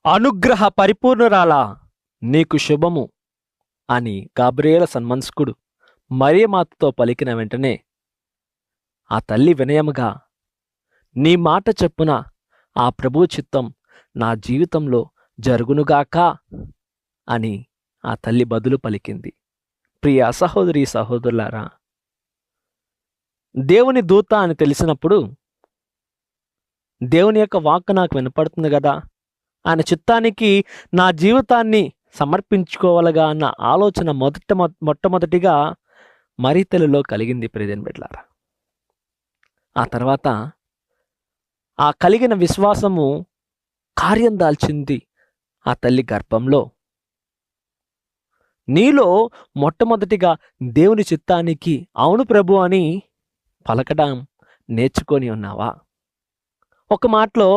అనుగ్రహ పరిపూర్ణురాలా నీకు శుభము అని గాబ్రియేల సన్మంస్కుడు మరియమాతతో పలికిన వెంటనే ఆ తల్లి వినయముగా, నీ మాట చెప్పున ఆ ప్రభు చిత్తం నా జీవితంలో జరుగునుగాక అని ఆ తల్లి బదులు పలికింది. ప్రియ సహోదరి సహోదరులారా, దేవుని దూత అని తెలిసినప్పుడు దేవుని యొక్క వాక్కు నాకు వినపడుతుంది కదా, ఆయన చిత్తానికి నా జీవితాన్ని సమర్పించుకోవాలిగా అన్న ఆలోచన మొట్టమొదటిగా మరీతెలులో కలిగింది ప్రియదేని బిడ్డలారా. ఆ తర్వాత ఆ కలిగిన విశ్వాసము కార్యం దాల్చింది ఆ తల్లి గర్భంలో. నీలో మొట్టమొదటిగా దేవుని చిత్తానికి అవును ప్రభు అని పలకడం నేర్చుకొని ఉన్నావా? ఒక మాటలో